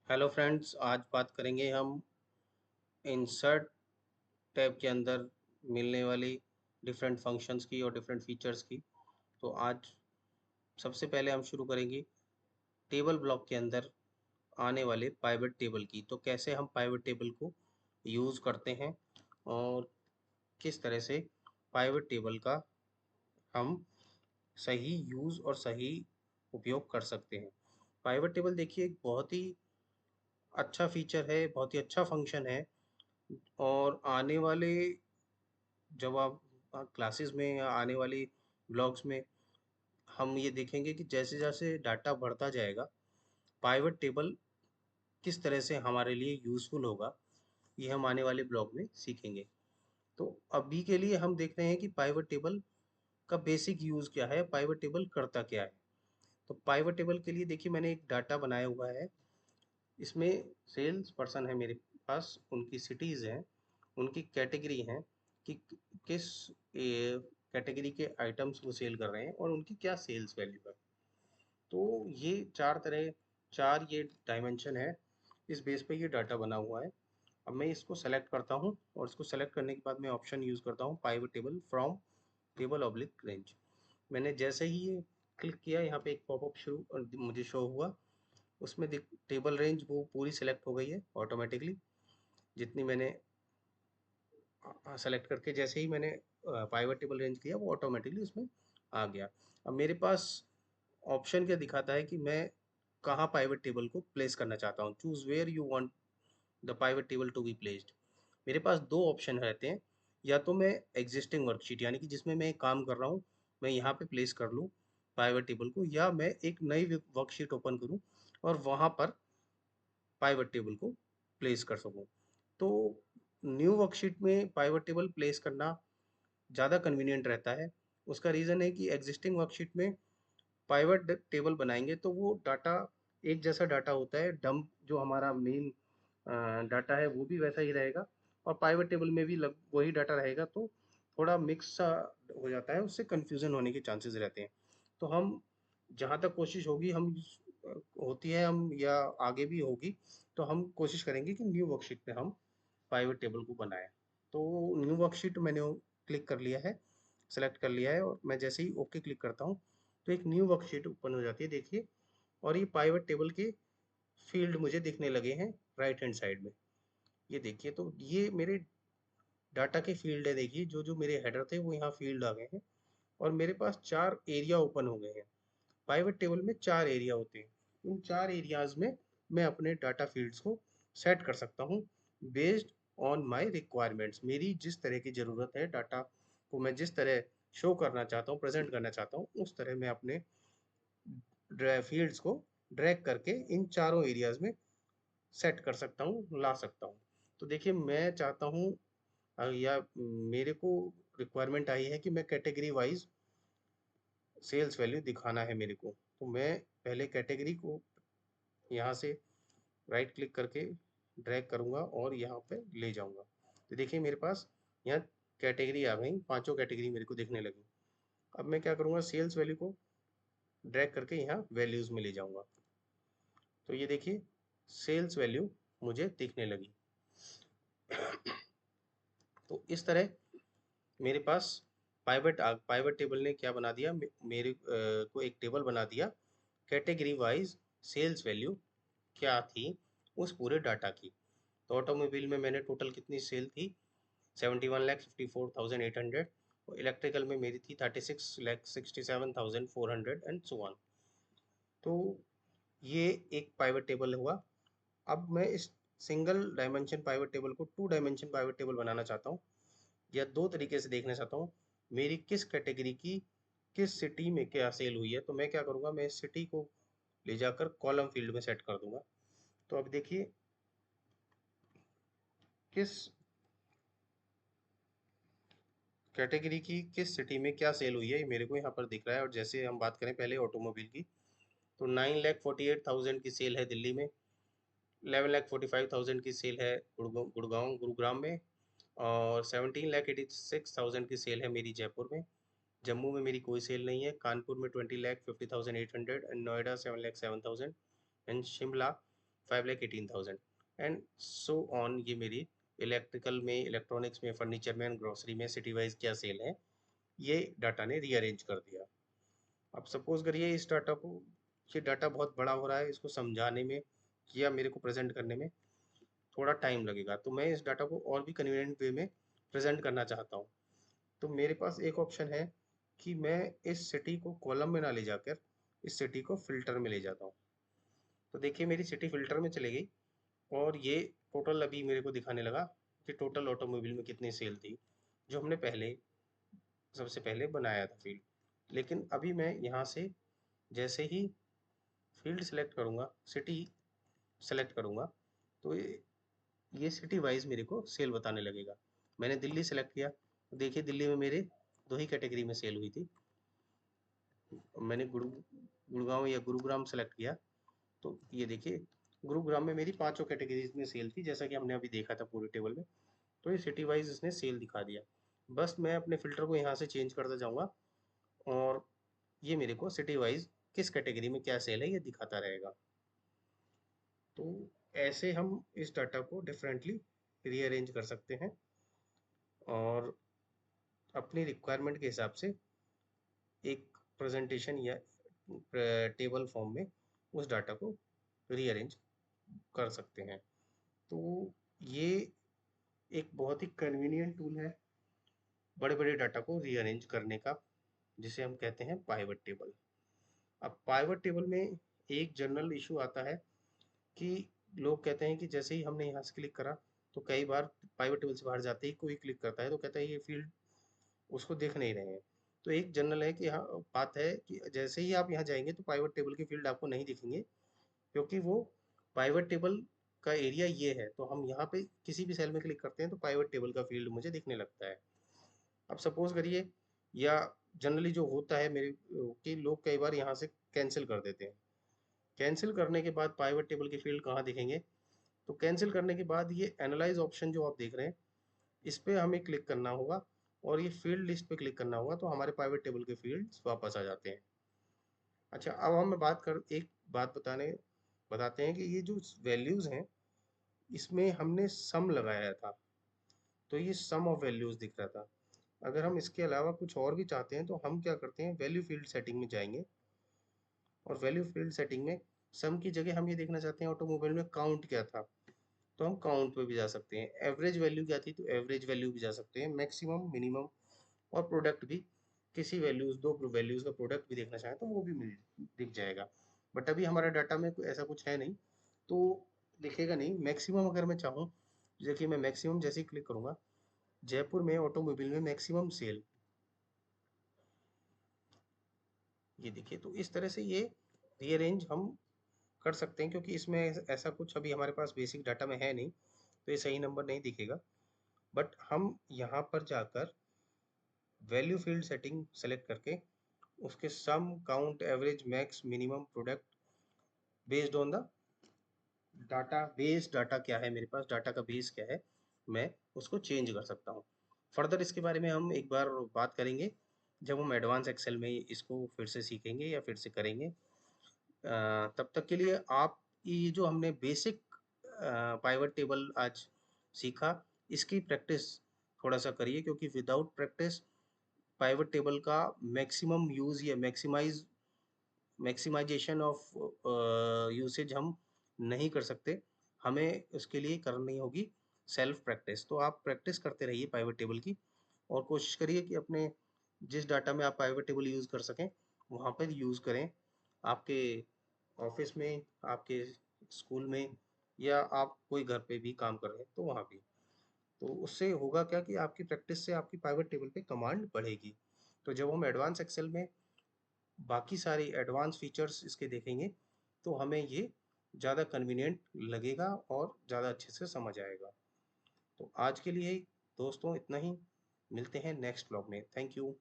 Hello friends, आज बात करेंगे हम इंसर्ट टैब के अंदर मिलने वाली डिफरेंट फंक्शंस की और डिफरेंट फीचर्स की। तो आज सबसे पहले हम शुरू करेंगे टेबल ब्लॉक के अंदर आने वाले पाइवट टेबल की। तो कैसे हम पाइवट टेबल को यूज़ करते हैं और किस तरह से पाइवट टेबल का हम सही यूज़ और सही उपयोग कर सकते हैं। पाइवट टेबल देखिए एक बहुत ही अच्छा फीचर है, बहुत ही अच्छा फंक्शन है। और आने वाले जब आप क्लासेस में या आने वाली ब्लॉग्स में हम ये देखेंगे कि जैसे जैसे डाटा बढ़ता जाएगा, पाइवट टेबल किस तरह से हमारे लिए यूज़फुल होगा, ये हम आने वाले ब्लॉग में सीखेंगे। तो अभी के लिए हम देख रहे हैं कि पाइवट टेबल का बेसिक यूज़ क्या है, पाइवट टेबल करता क्या है। तो पाइवट टेबल के लिए देखिए मैंने एक डाटा बनाया हुआ है। इसमें सेल्स पर्सन है मेरे पास, उनकी सिटीज़ हैं, उनकी कैटेगरी हैं कि किस कैटेगरी के आइटम्स वो सेल कर रहे हैं और उनकी क्या सेल्स वैल्यू है। तो ये चार ये डायमेंशन है। इस बेस पे ये डाटा बना हुआ है। अब मैं इसको सेलेक्ट करता हूँ और इसको सेलेक्ट करने के बाद मैं ऑप्शन यूज़ करता हूँ pivot table from table oblique range. मैंने जैसे ही ये क्लिक किया, यहाँ पे एक पॉपअप शुरू मुझे शो हुआ। उसमें टेबल रेंज वो पूरी सेलेक्ट हो गई है ऑटोमेटिकली। जितनी मैंने सेलेक्ट करके जैसे ही मैंने पाइवट टेबल रेंज किया, वो ऑटोमेटिकली उसमें आ गया। अब मेरे पास ऑप्शन क्या दिखाता है कि मैं कहाँ पाइवट टेबल को प्लेस करना चाहता हूँ। Choose where you want the pivot table to be placed. मेरे पास दो ऑप्शन रहते हैं। या तो मैं एग्जिस्टिंग वर्कशीट यानी कि जिसमें मैं काम कर रहा हूँ, मैं यहाँ पे प्लेस कर लूँ पाइवट टेबल को, या मैं एक नई वर्कशीट ओपन करूँ और वहाँ पर पाइवट टेबल को प्लेस कर सकूँ। तो न्यू वर्कशीट में पाइवट टेबल प्लेस करना ज़्यादा कन्वीनियंट रहता है। उसका रीज़न है कि एग्जिस्टिंग वर्कशीट में पाइवट टेबल बनाएंगे तो वो डाटा एक जैसा डाटा होता है। डंप जो हमारा मेन डाटा है वो भी वैसा ही रहेगा और पाइवट टेबल में भी वही डाटा रहेगा। तो थोड़ा मिक्स सा हो जाता है, उससे कन्फ्यूज़न होने के चांसेस रहते हैं। तो हम जहाँ तक कोशिश होगी हम होती है हम या आगे भी होगी, तो हम कोशिश करेंगे कि न्यू वर्कशीट पे हम पाइवट टेबल को बनाएं। तो न्यू वर्कशीट मैंने क्लिक कर लिया है, सेलेक्ट कर लिया है, और मैं जैसे ही ओके क्लिक करता हूँ तो एक न्यू वर्कशीट ओपन हो जाती है, देखिए। और ये पाइवट टेबल के फील्ड मुझे दिखने लगे हैं राइट हैंड साइड में। ये देखिए, तो ये मेरे डाटा के फील्ड है। देखिए जो जो मेरे हेडर थे वो यहाँ फील्ड आ गए हैं और मेरे पास चार एरिया ओपन हो गए हैं। पाइवट टेबल में चार एरिया होते हैं। उन चार एरियाज में मैं अपने डाटा फील्ड्स को सेट कर सकता हूँ बेस्ड ऑन माय रिक्वायरमेंट्स। मेरी जिस तरह की ज़रूरत है, डाटा को मैं जिस तरह शो करना चाहता हूँ, प्रेजेंट करना चाहता हूँ, उस तरह मैं अपने फील्ड्स को ड्रैग करके इन चारों एरियाज में सेट कर सकता हूँ, ला सकता हूँ। तो देखिए मैं चाहता हूँ या मेरे को रिक्वायरमेंट आई है कि मैं कैटेगरी वाइज सेल्स वैल्यू दिखाना है मेरे को। तो मैं पहले कैटेगरी को यहाँ से राइट क्लिक करके ड्रैग करूँगा और यहाँ पे ले जाऊँगा। तो देखिए मेरे पास यहाँ कैटेगरी आ गई, पांचों कैटेगरी मेरे को दिखने लगी। अब मैं क्या करूँगा, सेल्स वैल्यू को ड्रैग करके यहाँ वैल्यूज़ में ले जाऊँगा। तो ये देखिए सेल्स वैल्यू मुझे दिखने लगी। तो इस तरह मेरे पास पाइवट टेबल ने क्या बना दिया, मेरे को एक टेबल बना दिया कैटेगरी वाइज सेल्स वैल्यू क्या थी उस पूरे डाटा की। तो ऑटोमोबाइल में मैंने टोटल कितनी सेल थी, 71,54,800। और इलेक्ट्रिकल में मेरी थी 36,67,400 एंड सो ऑन। तो ये एक पाइवट टेबल हुआ। अब मैं इस सिंगल डायमेंशन पाइवट टेबल को टू डायमेंशन पाइवट टेबल बनाना चाहता हूँ, या दो तरीके से देखना चाहता हूँ। मेरी किस कैटेगरी की किस सिटी में क्या सेल हुई है, तो मैं क्या करूँगा, मैं इस सिटी को ले जाकर कॉलम फील्ड में सेट कर दूंगा। तो अब देखिए किस कैटेगरी की किस सिटी में क्या सेल हुई है ये मेरे को यहाँ पर दिख रहा है। और जैसे हम बात करें पहले ऑटोमोबाइल की, तो 9,48,000 की सेल है दिल्ली में, 11,45,000 की सेल है गुरुग्राम में, और 17,86,000 की सेल है मेरी जयपुर में। जम्मू में मेरी कोई सेल नहीं है। कानपुर में 20,50,800 and Noida 7,07,000 and Shimla 5,18,000 and so on. ये मेरी इलेक्ट्रिकल में, इलेक्ट्रॉनिक्स में, फर्नीचर में एंड ग्रोसरी में सिटी वाइज क्या सेल है, ये डाटा ने रीअरेंज कर दिया। अब सपोज करिए इस डाटा को, ये डाटा बहुत बड़ा हो रहा है, इसको समझाने में या मेरे को प्रेजेंट करने में थोड़ा टाइम लगेगा, तो मैं इस डाटा को और भी कन्वीनियंट वे में प्रेजेंट करना चाहता हूँ। तो मेरे पास एक ऑप्शन है कि मैं इस सिटी को कॉलम में ना ले जाकर इस सिटी को फिल्टर में ले जाता हूँ। तो देखिए मेरी सिटी फिल्टर में चली गई और ये टोटल अभी मेरे को दिखाने लगा कि टोटल ऑटोमोबाइल में कितनी सेल थी, जो हमने पहले सबसे पहले बनाया था फील्ड। लेकिन अभी मैं यहाँ से जैसे ही फील्ड सेलेक्ट करूँगा, सिटी सेलेक्ट करूँगा, तो ये सिटी वाइज मेरे को सेल बताने लगेगा। मैंने दिल्ली सेलेक्ट किया, देखिए दिल्ली में मेरे दो ही कैटेगरी में सेल हुई थी। मैंने गुड़गांव या गुरुग्राम सेलेक्ट किया, तो ये देखिए गुरुग्राम में मेरी पांचों कैटेगरीज में सेल थी, जैसा कि हमने अभी देखा था पूरे टेबल में। तो ये सिटी वाइज इसने सेल दिखा दिया। बस मैं अपने फिल्टर को यहाँ से चेंज करता जाऊँगा और ये मेरे को सिटी वाइज किस कैटेगरी में क्या सेल है ये दिखाता रहेगा। तो ऐसे हम इस डाटा को डिफरेंटली रीअरेंज कर सकते हैं और अपनी रिक्वायरमेंट के हिसाब से एक प्रेजेंटेशन या टेबल फॉर्म में उस डाटा को रीअरेंज कर सकते हैं। तो ये एक बहुत ही कन्वीनियंट टूल है बड़े बड़े डाटा को रीअरेंज करने का, जिसे हम कहते हैं पाइवट टेबल। अब पाइवट टेबल में एक जनरल इशू आता है कि लोग कहते हैं कि जैसे ही हमने यहाँ से क्लिक करा, तो कई बार पाइवट टेबल से बाहर जाते ही कोई क्लिक करता है तो कहता है ये फील्ड उसको देख नहीं रहे हैं। तो एक जनरल है कि हाँ, बात है कि जैसे ही आप यहाँ जाएंगे तो पाइवट टेबल के फील्ड आपको नहीं दिखेंगे, क्योंकि वो पाइवट टेबल का एरिया ये है। तो हम यहाँ पे किसी भी सेल में क्लिक करते हैं तो पाइवट टेबल का फील्ड मुझे दिखने लगता है। अब सपोज करिए, या जनरली जो होता है मेरे कि लोग कई बार यहाँ से कैंसिल कर देते हैं। कैंसिल करने के बाद पाइवट टेबल के फील्ड कहाँ दिखेंगे? तो कैंसिल करने के बाद ये एनालाइज ऑप्शन जो आप देख रहे हैं, इस पे हमें क्लिक करना होगा और ये फील्ड लिस्ट पे क्लिक करना होगा, तो हमारे पाइवट टेबल के फील्ड्स वापस आ जाते हैं। अच्छा, अब हम बात कर एक बात बताते हैं कि ये जो वैल्यूज हैं, इसमें हमने सम लगाया था, तो ये सम ऑफ वैल्यूज दिख रहा था। अगर हम इसके अलावा कुछ और भी चाहते हैं तो हम क्या करते हैं, वैल्यू फील्ड सेटिंग में जाएंगे और वैल्यू फील्ड सेटिंग में सम की जगह हम ये देखना चाहते हैं ऑटोमोबाइल में काउंट क्या था, तो हम काउंट पे भी जा सकते हैं। एवरेज वैल्यू क्या थी, तो एवरेज वैल्यू भी जा सकते हैं। मैक्सिमम, मिनिमम और प्रोडक्ट भी, किसी वैल्यूज, दो वैल्यूज का प्रोडक्ट भी देखना चाहें तो वो भी मिल दिख जाएगा। बट अभी हमारे डाटा में ऐसा कुछ है नहीं, तो दिखेगा नहीं। मैक्सिमम अगर मैं चाहूँ, देखिए मैं मैक्सिमम जैसे ही क्लिक करूंगा, जयपुर में ऑटोमोबाइल में मैक्सिमम सेल, ये देखिए। तो इस तरह से ये रीअरेंज हम कर सकते हैं, क्योंकि इसमें ऐसा कुछ अभी हमारे पास बेसिक डाटा में है नहीं, तो ये सही नंबर नहीं दिखेगा। बट हम यहाँ पर जाकर वैल्यू फील्ड सेटिंग सेलेक्ट करके उसके sum, count, average, max, minimum, product, based on the data base, data क्या है मेरे पास, डाटा का बेस क्या है, मैं उसको चेंज कर सकता हूँ। फर्दर इसके बारे में हम एक बार बात करेंगे जब हम एडवांस एक्सेल में इसको फिर से सीखेंगे या फिर से करेंगे। तब तक के लिए आप ये जो हमने बेसिक पाइवट टेबल आज सीखा, इसकी प्रैक्टिस थोड़ा सा करिए, क्योंकि विदाउट प्रैक्टिस पाइवट टेबल का मैक्सिमम यूज़ या मैक्सिमाइजेशन ऑफ यूसेज हम नहीं कर सकते। हमें उसके लिए करनी होगी सेल्फ प्रैक्टिस। तो आप प्रैक्टिस करते रहिए पाइवट टेबल की और कोशिश करिए कि अपने जिस डाटा में आप पाइवट टेबल यूज़ कर सकें वहाँ पर यूज़ करें। आपके ऑफिस में, आपके स्कूल में, या आप कोई घर पे भी काम कर रहे हैं तो वहाँ भी। तो उससे होगा क्या कि आपकी प्रैक्टिस से आपकी पाइवट टेबल पे कमांड बढ़ेगी। तो जब हम एडवांस एक्सेल में बाकी सारे एडवांस फीचर्स इसके देखेंगे तो हमें ये ज़्यादा कन्वीनियंट लगेगा और ज़्यादा अच्छे से समझ आएगा। तो आज के लिए दोस्तों इतना ही, मिलते हैं नेक्स्ट ब्लॉग में। Thank you.